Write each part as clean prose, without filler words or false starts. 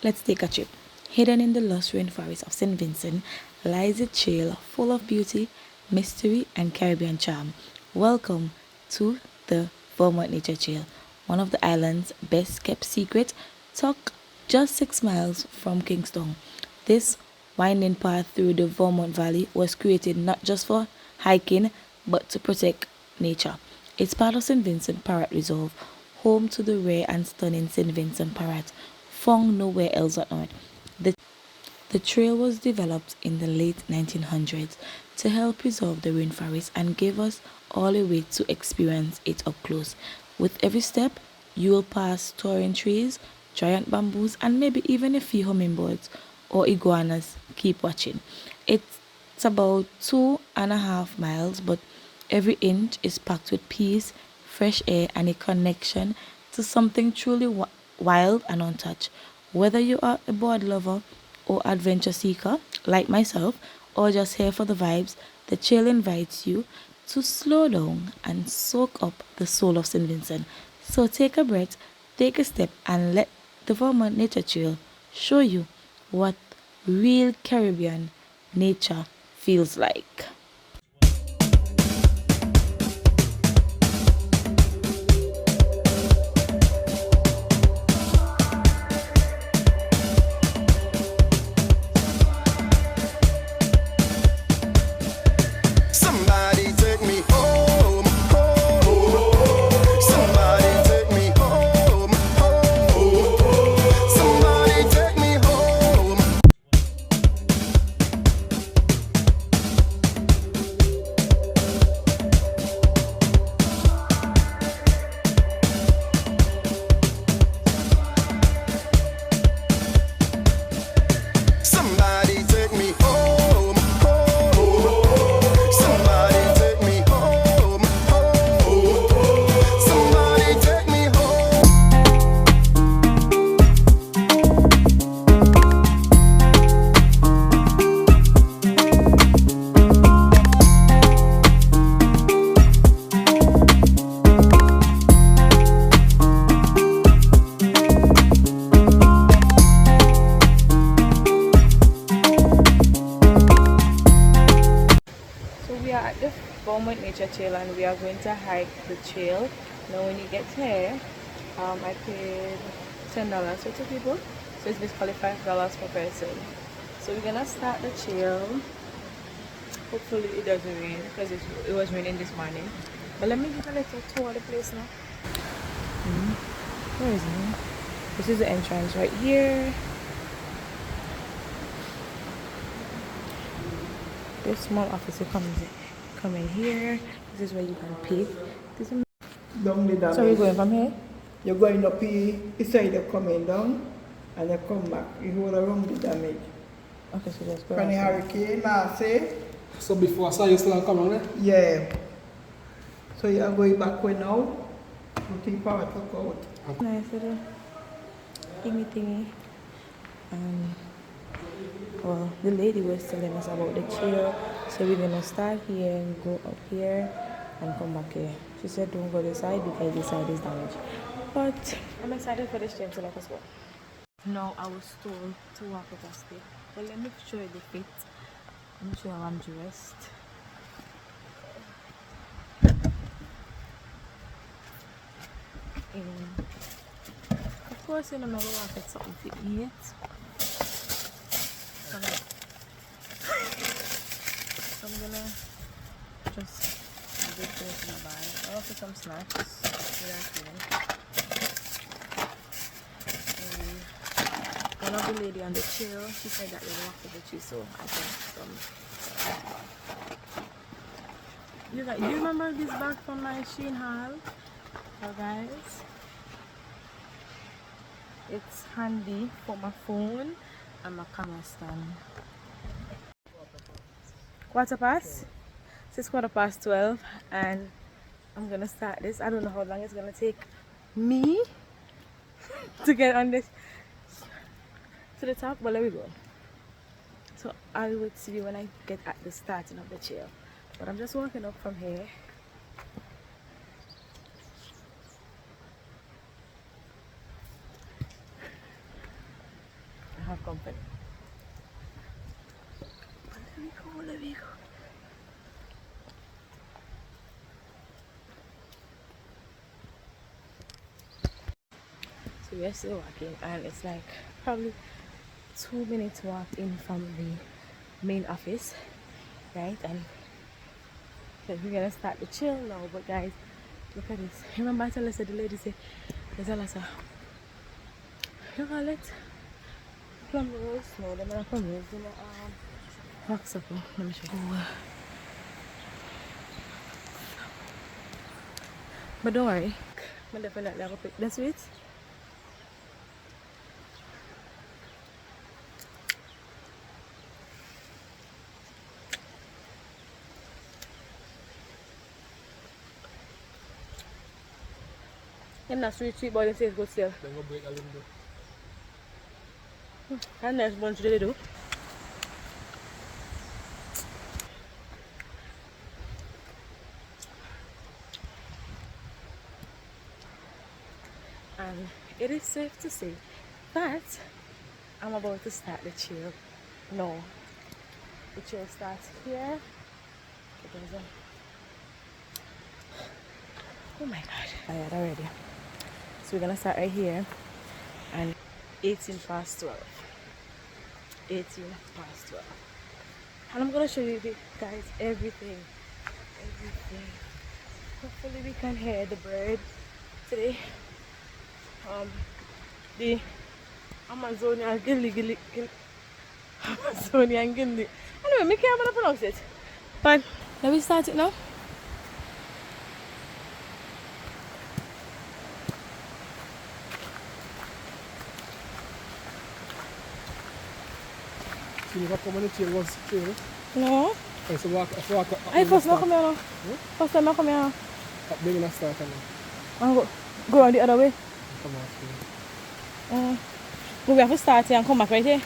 Let's take a trip. Hidden in the lush rainforest of St. Vincent lies a trail full of beauty, mystery, and Caribbean charm. Welcome to the Vermont Nature Trail, one of the island's best kept secrets, tucked just 6 miles from Kingston. This winding path through the Vermont Valley was created not just for hiking but to protect nature. It's part of St. Vincent Parrot Reserve, home to the rare and stunning St. Vincent parrot, found nowhere else on Earth. The, the trail was developed in the late 1900s to help preserve the rainforest and give us all a way to experience it up close. With every step, you will pass towering trees, giant bamboos, and maybe even a few hummingbirds or iguanas. Keep watching. It's about 2.5 miles, but every inch is packed with peace, fresh air, and a connection to something truly wild and untouched. Whether you are a bird lover or adventure seeker like myself, or just here for the vibes, the trail invites you to slow down and soak up the soul of St. Vincent. So take a breath, take a step, and let the Vermont Nature Trail show you what real Caribbean nature feels like. Somebody take me home, home. Somebody take me home, home. Somebody take me home. Somebody take me home, home. Somebody take me home, home. Somebody take me home. So we are at the Vermont Nature Trail and we are going to hike the trail. Now when you get here, I paid $10 for 2 people, so it's basically $5 per person. So we're gonna start the trail. Hopefully it doesn't rain because it was raining this morning. But let me give a little tour of the place now. Where is it? This is the entrance right here. This small office will come in here. This is where you can pay. This is Down the damage. so we're going from here. You're going up here, inside you're coming down, and you come back. You go around the damage. Okay, so let's go. From the outside. hurricane, I say, So before I saw you still come on there? yeah. So you are going back way now, to keep power to go out. Nice little thingy. Well, the lady was telling us about the trail, so we're gonna start here and go up here and come back here. She said don't go this side because this side is damaged. But I'm excited for this trail, so let us go. Now I was told to walk up a step, but let me show you the fit. Let me show you how I'm dressed. Of course, you know, I'm gonna walk at something to eat. So I'm gonna just get this in my bag. I also some snacks. One of the lady on the trail, she said that they walk to the tree, so I got some. You remember this bag from my Sheen haul? So guys, it's handy for my phone and my camera stand. Quarter past? It's 12:15 and I'm gonna start this. I don't know how long it's gonna take me to get on this to the top, but there we go. So I will see you when I get at the starting of the trail. But I'm just walking up from here. There we go. So we're still walking, and it's like probably 2 minutes walk in from the main office, right? And then we're gonna start the chill now. But guys, look at this. Remember I told us that the lady said there's a lot of, you call it, plum rose? No, they're not plum rose. They're rocksucker. Let me show you. But don't worry, I'm definitely gonna pick the sweets. I'm not sweet, but it says good still. Then go break a little bit. And next bunch they do. And it is safe to say that I'm about to start the chill. No, the chill starts here. It doesn't. Oh my god, tired already. So we're gonna start right here, and 18 past 12. 18 past 12. And I'm gonna show you guys everything. Everything. Hopefully we can hear the bird today. The Amazonian gilly. Amazonian gilly. Anyway, me can't pronounce it. But let me start it now. See if I come on the trail once trail. No. I so walk up. I first not come here now. First time I come here now. Up there when I start and And go around the other way. come off. We have to start here and come back right here.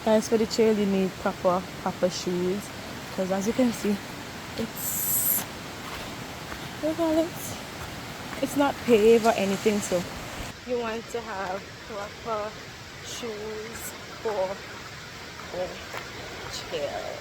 Guys, for the trail you need proper shoes, because as you can see, it's, what do you call it? It's not paved or anything, so you want to have proper shoes for the trail.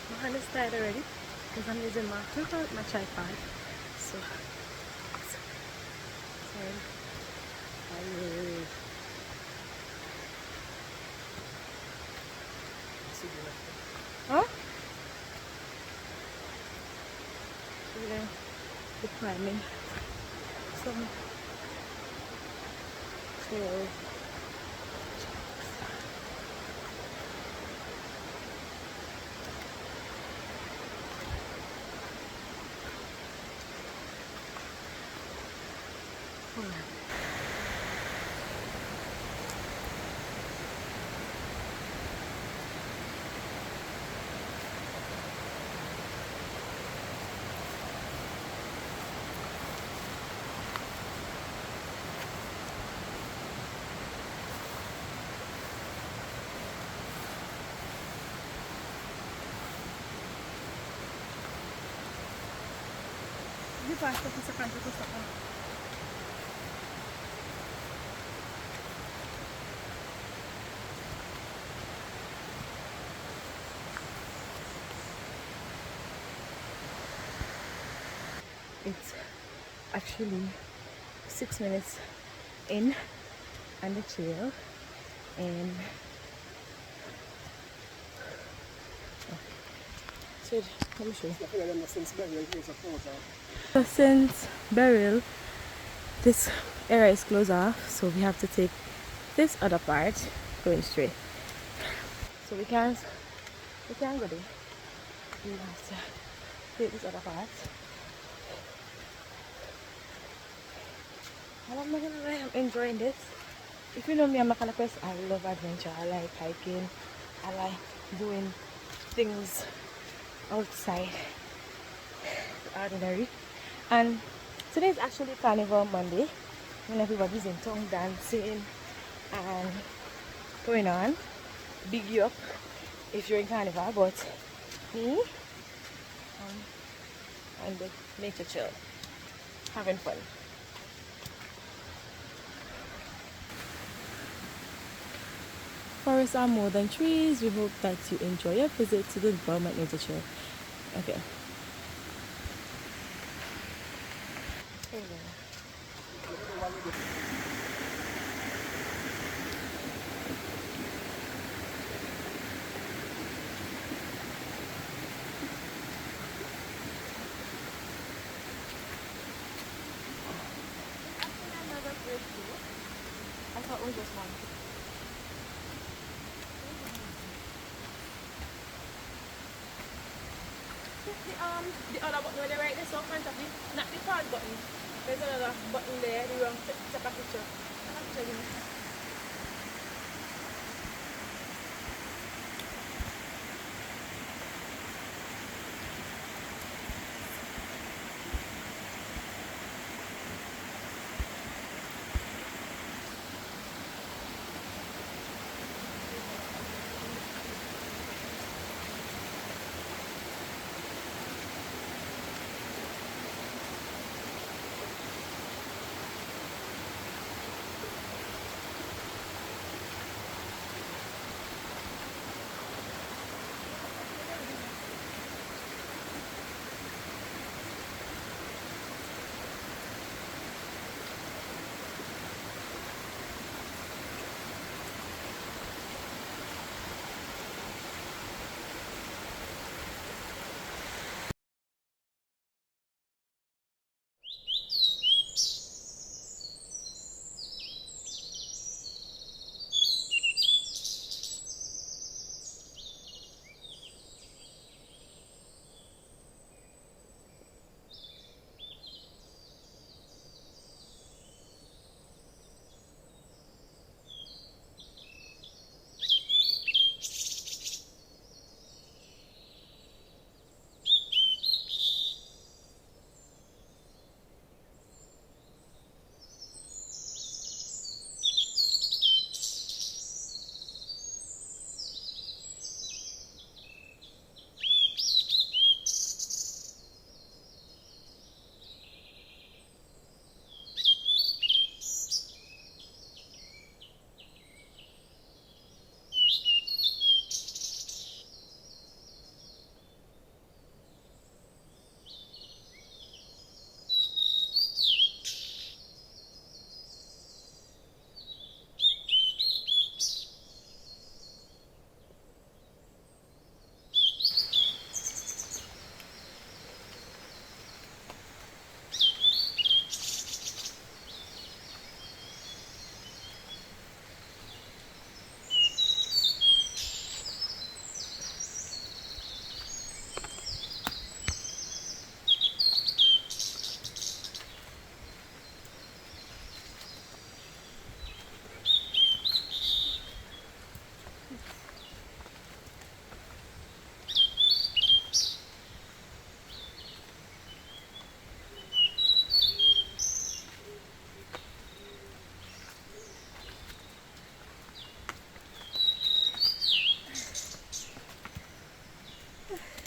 My hand is tired already because I'm using my tripod. So sorry. Tired. Huh? The climbing. Some trail. Di basta sa kanto ko sa It's actually 6 minutes in on the trail, and so let me show you. Definitely them since burial is a close off. So since burial, this area is closed off, so we have to take this other part going straight. So we can't go there. We have to take this other part. And I'm not gonna lie, I'm enjoying this. If you know me, I'm a kind of person, I love adventure. I like hiking. I like doing things outside the ordinary. And today is actually Carnival Monday, when everybody's in town dancing and going on. Big you up if you're in Carnival, but me, on the nature chill, having fun. Forests are more than trees. We hope that you enjoy your visit to the Vermont Nature Trail. Okay. I thought it was just one. The other button where they right there, so in front of it, not the pause button. There's another button there, the wrong take a picture. Take a picture, give me.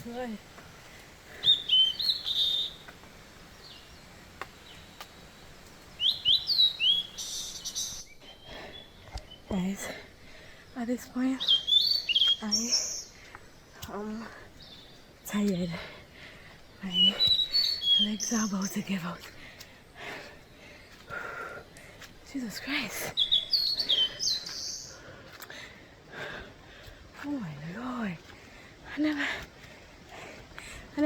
Right. Guys, at this point, I am tired. My legs are about to give out. Jesus Christ. Oh my Lord. And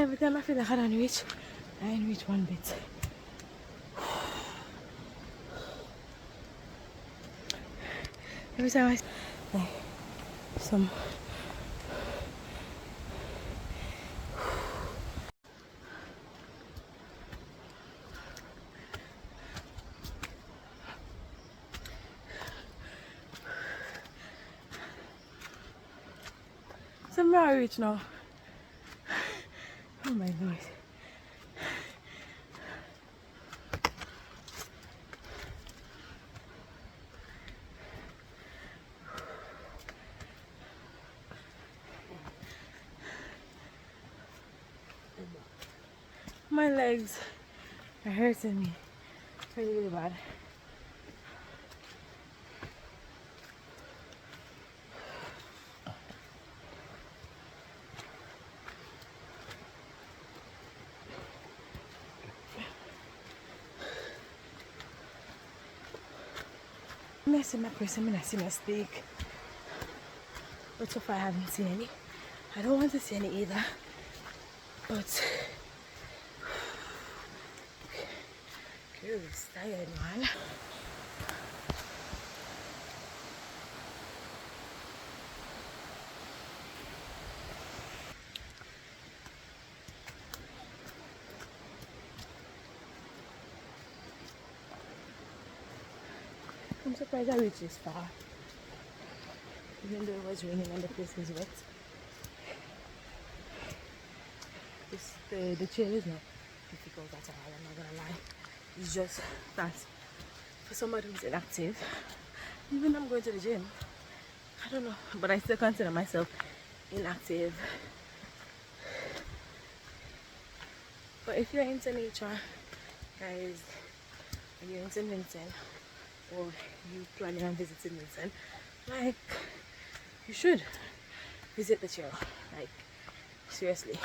every time I feel like I don't reach, I ain't reach one bit. Every time I like some somewhere I reach now. Oh my Lord. My legs are hurting me. It's really, really bad. I'm missing my person, I'm missing my steak. But so far I haven't seen any. I don't want to see any either. But girl's tired, man. I'm surprised I reached this far. Even though it was raining and the place is wet. The trail is not difficult at all, I'm not gonna lie. It's just that for somebody who's inactive, even I'm going to the gym, I don't know, but I still consider myself inactive. But if you're into nature, guys, and you're into Vincent, or you planning on visiting Vincent, like, you should visit the trail, like, seriously.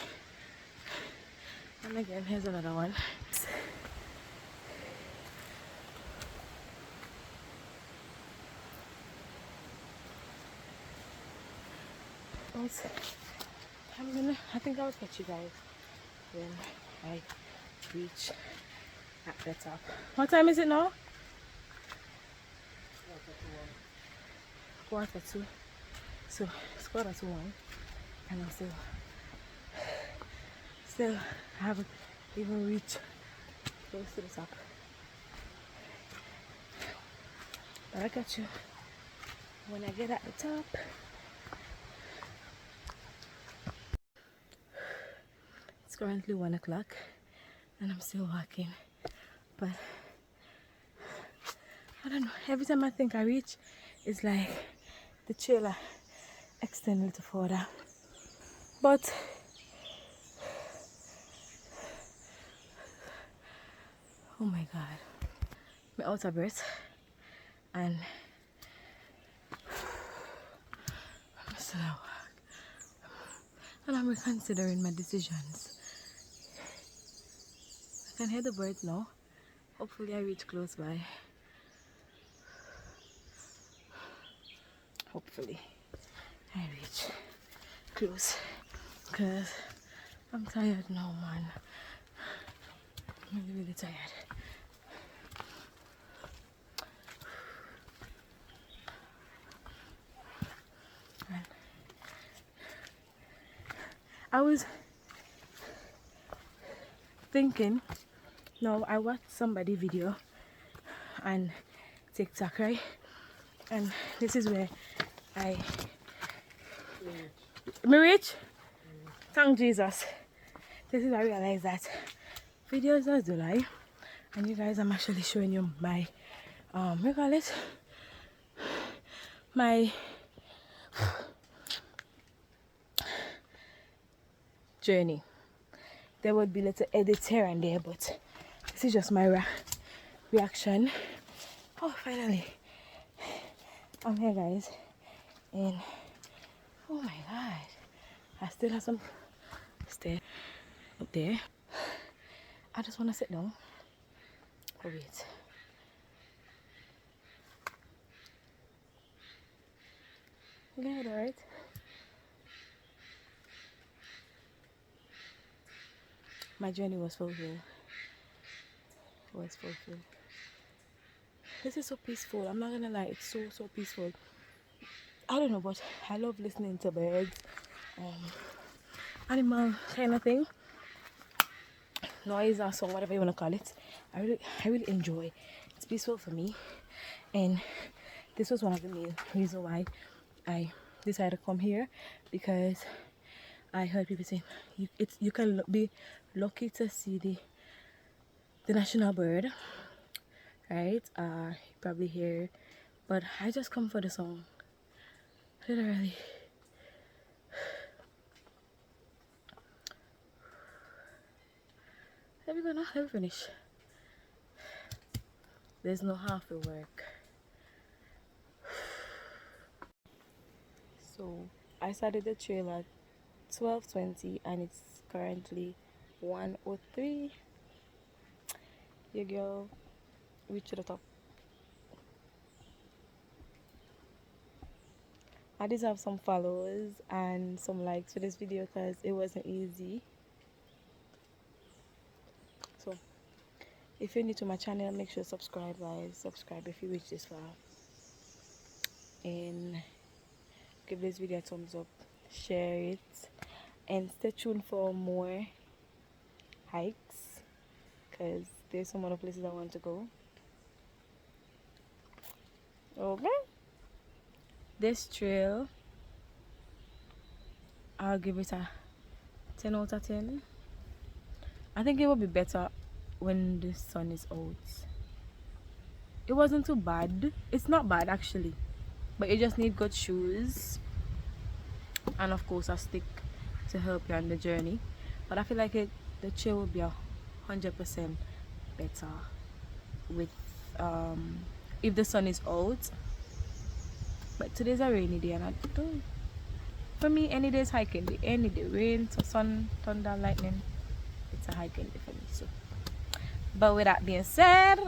And again, here's another one. I think I'll catch you guys when I reach at the top. What time is it now? Quarter to. So it's quarter to 1, and I'm still haven't even reached close to the top. But I got you when I get at the top. It's currently 1 o'clock and I'm still walking, but I don't know, every time I think I reach, it's like the trailer extend a little further. But oh my god, I'm out of breath and I'm still at work. And I'm reconsidering my decisions. I can hear the birds now. Hopefully I reach close by. Hopefully I reach close, because I'm tired now, man. I'm really, really tired. And I was thinking, no, I watched somebody video on TikTok, right? And this is where me reach? Thank Jesus. This is where I realized that videos does do lie. And you guys, I'm actually showing you my what do you call it? My journey. There would be little edits here and there, but this is just my reaction. Oh, finally I'm here, guys, and oh my god, I still have some stairs up there. I just want to sit down. Oh wait, Good, right? My journey was fulfilled. Was fulfilled. This is so peaceful. I'm not gonna lie, it's so peaceful. I don't know, but I love listening to birds, animal kind of thing, noise or song, whatever you wanna call it. I really enjoy. It's peaceful for me, and this was one of the main reasons why I decided to come here, because I heard people say you can be lucky to see the national bird, right? Probably here, but I just come for the song, literally. Let me go now. Let me finish. There's no half the work. So I started the trail at 12:20 and it's currently 1:03. Your girl reached the top. I deserve some followers and some likes for this video because it wasn't easy. So if you're new to my channel, make sure to subscribe, guys. Subscribe if you reach this far, and give this video a thumbs up, share it, and stay tuned for more hikes because there's some other places I want to go. Okay, this trail, I'll give it a 10 out of 10. I think it will be better when the sun is out. It wasn't too bad. It's not bad actually, but you just need good shoes and of course a stick to help you on the journey. But I feel like the trail will be 100% better with if the sun is out. But today's a rainy day, and I don't. For me, any day is hiking day. Any day, rain, sun, thunder, lightning, it's a hiking day for me. So, but with that being said,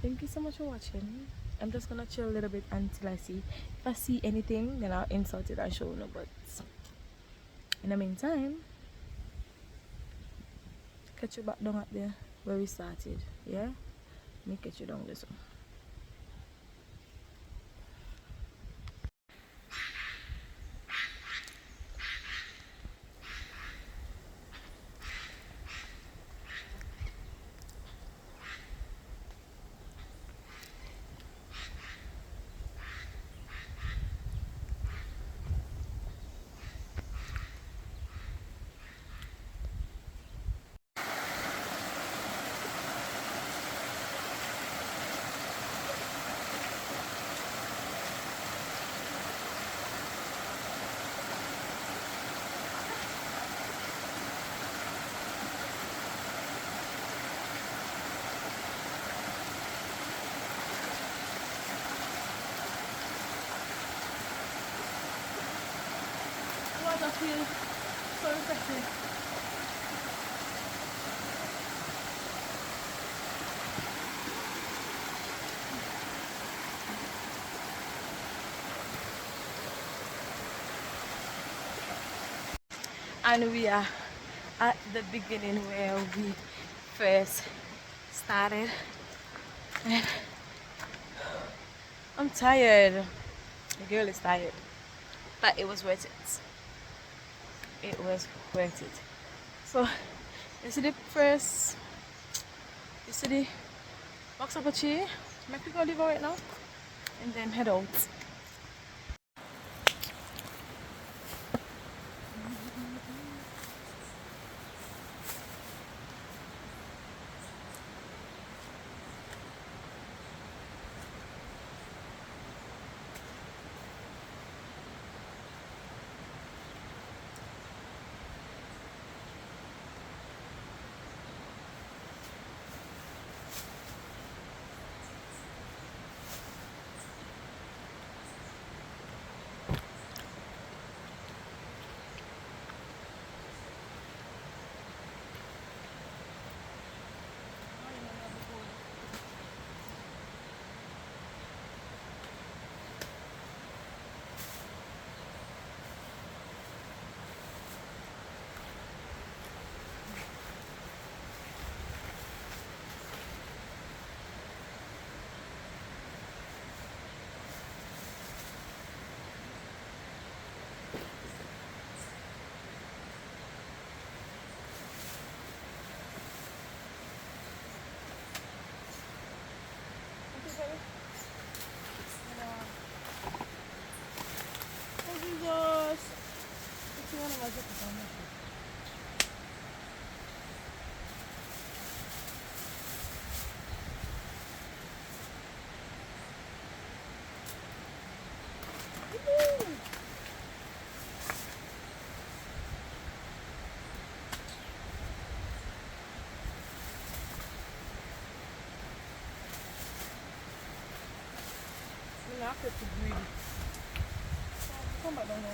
thank you so much for watching. I'm just gonna chill a little bit until I see. If I see anything, then I'll insert it and show you. But in the meantime, catch you back down at there where we started. Yeah, me catch you down this one. I feel so refreshing. And we are at the beginning where we first started, and I'm tired. The girl is tired, but it was worth it. It was worth it. So you see the first, you see the box of a tree. Make we go live right now and then head out. after to breathe. Come back down now.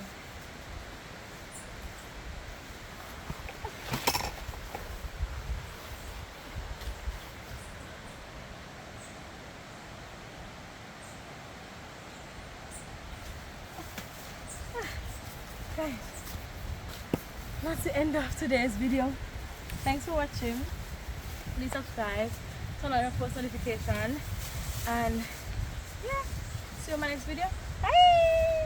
Guys, that's the end of today's video. Thanks for watching. Please subscribe, turn on your post notification, and yeah, see you in my next video. Bye.